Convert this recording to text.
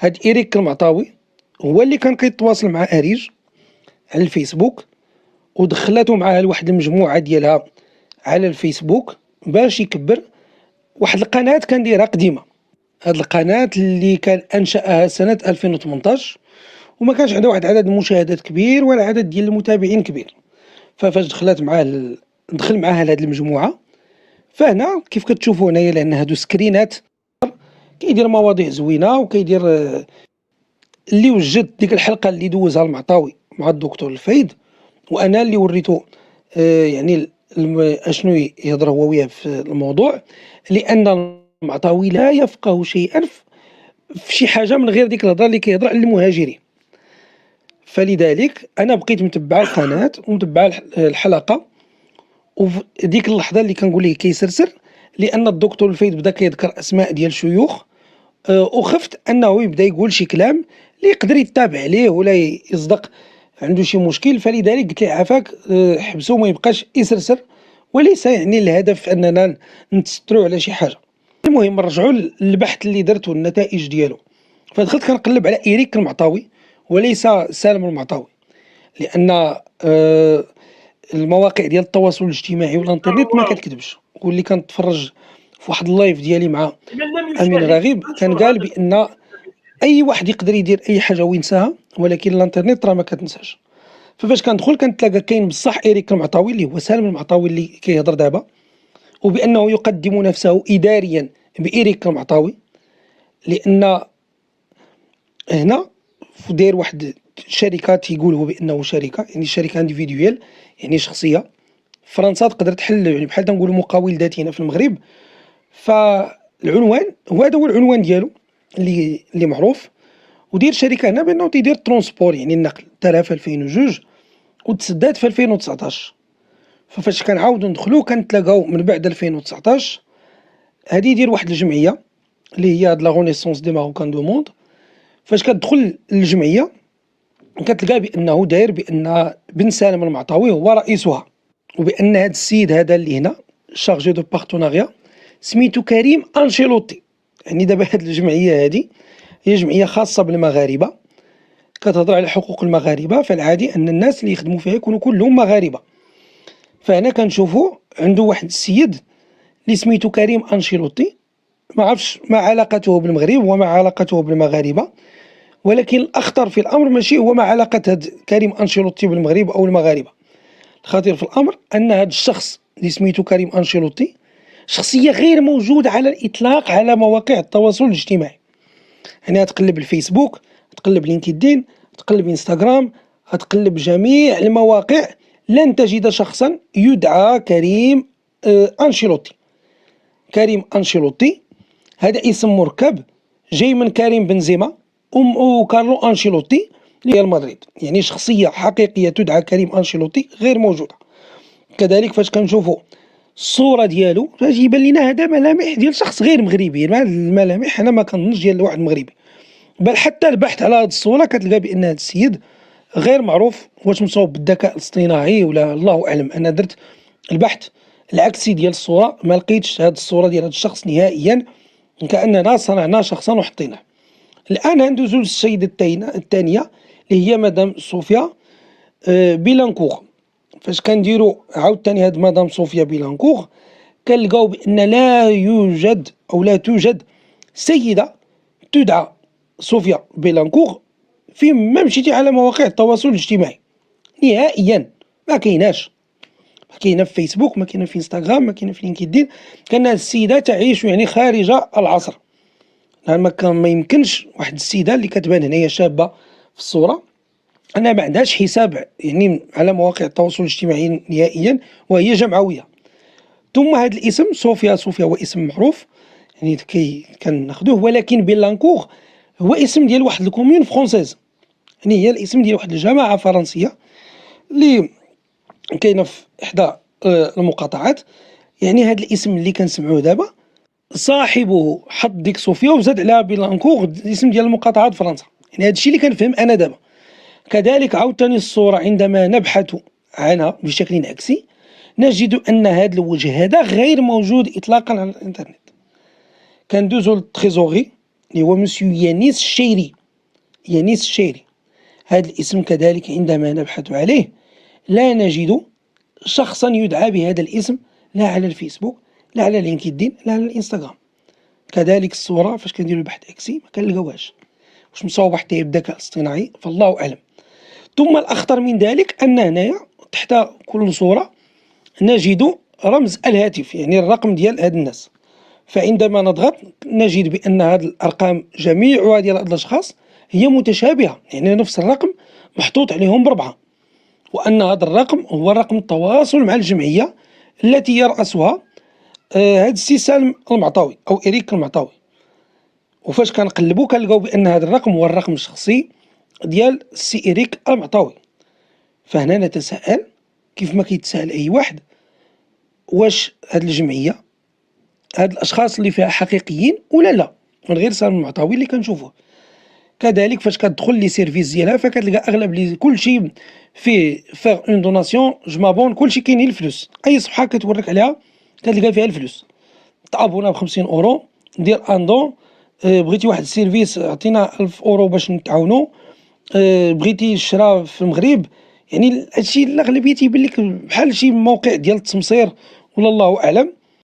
هاد إيريك المعطاوي هو اللي كان كيتواصل مع أريج على الفيسبوك، ودخلاتو معاه لواحد المجموعة ديالها على الفيسبوك باش يكبر واحد القناة كان دايرها قديمة. هاد القناة اللي كان أنشأها سنة 2018 وما كانش عندها واحد عدد المشاهدات كبير ولا عدد ديال المتابعين كبير. ففاش دخلت معاه دخل معاه لهاد المجموعة، فهنا كيف كتشوفوا هنايا، لأن هادو سكرينات، كيدير مواضيع زوينة وكيدير اللي وجد ديك الحلقة اللي دوزها المعطاوي مع الدكتور الفايد، وأنا اللي وريتو يعني اشنو يهضر هو وياه في الموضوع، لأن المعطاوي لا يفقه شيئا في شي حاجة من غير ديك الهضره اللي كيهضر على المهاجرين. فلذلك أنا بقيت متبع القناة ومتبع الحلقة، وفي ديك اللحظة اللي كنقول ليه كيسرسر، لأن الدكتور الفايد بدا كيذكر أسماء ديال شيوخ، وخفت انه يبدا يقول شي كلام اللي يقدر يتابع عليه ولا يصدق عنده شي مشكل. فلذلك قلت له عافاك حبسه ما يبقاش يسرسر، وليس يعني الهدف اننا نتستروا على شي حاجه. المهم نرجعوا للبحث اللي درت والنتائج ديالو. فدخلت كنقلب على إيريك المعطاوي وليس سالم المعطاوي، لان المواقع ديال التواصل الاجتماعي والانترنت ما كتكذبش. واللي كنتفرج في واحد اللايف ديالي مع امين رغيب كان قال بان اي واحد يقدر يدير اي حاجه وينساها، ولكن الانترنت راه ما كتنساش. ففاش كندخل كنتلاقى كاين بصح إيريك المعطاوي اللي هو سالم المعطاوي اللي كيهضر دابا، وبانه يقدم نفسه اداريا بإيريك المعطاوي، لان هنا داير واحد شركه تيقول هو بانه شركه، يعني شركه انديفيدويال، يعني شخصيه. فرنسا تقدر تحل يعني بحال تنقولوا مقاول ذاتي هنا في المغرب. فالعنوان هذا هو العنوان ديالو اللي معروف، ودير شركه هنا بانه تيدير ترونسبور يعني النقل، دارها في 2002 وتسدات في 2019. ففاش كنعاودو ندخلو كنتلاقاو من بعد 2019 هادي يدير واحد الجمعيه اللي هي لا رونيسونس دي ماروكان دو موند. فاش كتدخل للجمعيه كتلقى بانه داير بان بن سالم المعطاوي هو رئيسها، وبان هذا السيد هذا اللي هنا شارجي دو بارتناريا سميتو كريم انشيلوتي. يعني دابا هاد الجمعيه هذه هي جمعيه خاصه بالمغاربه، كتهضر على حقوق المغاربه. فالعادي ان الناس اللي يخدموا فيها يكونوا كلهم مغاربه. فهنا كنشوفوا عنده واحد السيد اللي سميتو كريم انشيلوتي، ما عرفتش ما علاقته بالمغرب وما علاقته بالمغاربه، ولكن الاخطر في الامر ماشي هو ما علاقه هاد كريم انشيلوتي بالمغرب او المغاربه. الخطير في الامر ان هذا الشخص اللي سميتو كريم انشيلوتي شخصيه غير موجوده على الاطلاق على مواقع التواصل الاجتماعي. يعني تقلب الفيسبوك، تقلب لينكدين، تقلب انستغرام، تقلب جميع المواقع، لن تجد شخصا يدعى كريم انشيلوتي. كريم انشيلوتي هذا اسم مركب جاي من كريم بنزيما وكارلو انشيلوتي ريال مدريد، يعني شخصيه حقيقيه تدعى كريم انشيلوتي غير موجوده. كذلك فاش كنشوفوا الصوره ديالو يبان لنا هذا ملامح ديال شخص غير مغربي. الملامح انا ما كنظنش ديال واحد مغربي، بل حتى البحث على هذه الصوره كتلقى بان هذا السيد غير معروف واش مصوب بالذكاء الاصطناعي ولا الله اعلم. انا درت البحث العكسي ديال الصوره ما لقيتش هذه الصوره ديال هذا الشخص نهائيا، كاننا صنعنا شخصا وحطيناه. الان ندوزو للسيده الثانيه اللي هي مدام صوفيا بيلانكوغ. فاش كنديروا عاوتاني هاد مدام صوفيا بيلانكوغ كنلقاو بان لا يوجد او لا توجد سيده تدعى صوفيا بيلانكوغ في ما مشيتي على مواقع التواصل الاجتماعي نهائيا. ما كايناش، ما كاينه في فيسبوك، ما كاينه في انستغرام، ما كاينه في لينكدين. كان السيده تعيش يعني خارج العصر. ما يمكنش واحد السيده اللي كتبان هنايا شابه في الصوره انا ما عندهاش حساب يعني على مواقع التواصل الاجتماعي نهائيا وهي جمعويه. ثم هذا الاسم صوفيا هو اسم معروف يعني كناخذوه، ولكن بيلانكوغ هو اسم ديال واحد الكوميون فرونسيز، يعني هي الاسم ديال واحد الجماعه فرنسيه اللي كاينه في احدى المقاطعات. يعني هذا الاسم اللي كنسمعوه دابا صاحبه حط ديك صوفيا وزاد عليها بيلانكوغ الاسم ديال المقاطعات فرنسا. يعني هذا الشيء اللي كنفهم انا دابا. كذلك عاوتاني الصورة عندما نبحث عنها بشكل عكسي نجد أن هذا الوجه هذا غير موجود إطلاقا على الإنترنت. كندوزو للتريزوري اللي هو مسيو يانيس الشيري. يانيس الشيري هذا الاسم كذلك عندما نبحث عليه لا نجد شخصا يدعى بهذا الاسم، لا على الفيسبوك لا على لينكدين لا على الانستغرام. كذلك الصورة فاش كنديرو البحث اكسي ما كنلقاوهاش، واش مصوبة حتى بالذكاء الاصطناعي فالله اعلم. ثم الاخطر من ذلك ان هنايا تحت كل صورة نجد رمز الهاتف، يعني الرقم ديال هاد الناس. فعندما نضغط نجد بأن هذه الأرقام جميع ديال هاد الأشخاص هي متشابهة، يعني نفس الرقم محطوط عليهم ب4، وأن هذا الرقم هو رقم التواصل مع الجمعية التي يرأسها هذا السي سالم المعطاوي أو إريك المعطاوي. وفاش كنقلبو كنلقاو بأن هذا الرقم هو الرقم الشخصي ديال السي إريك المعطاوي. فهنا نتساءل كيف ما كيتساءل أي واحد، واش هاد الجمعية هاد الاشخاص اللي فيها حقيقيين ولا لا، من غير سالم المعطاوي اللي كنشوفوه. كذلك فاش كتدخل لي سيرفيس ديالها فكتلقى اغلب لي كلشي فيه فيغ اون دوناسيون جو مابون، كلشي كاينين الفلوس، اي صفحه كتوريك عليها كتلقى فيها الفلوس. تابونا ب 50 اورو دير ان دون، بغيتي واحد السيرفيس عطينا 1000 اورو باش نتعاونوا، بغيتي الشراء في المغرب. يعني هادشي الاغلبيه تيبان لك بحال شي موقع ديال التمصير ولا الله اعلم.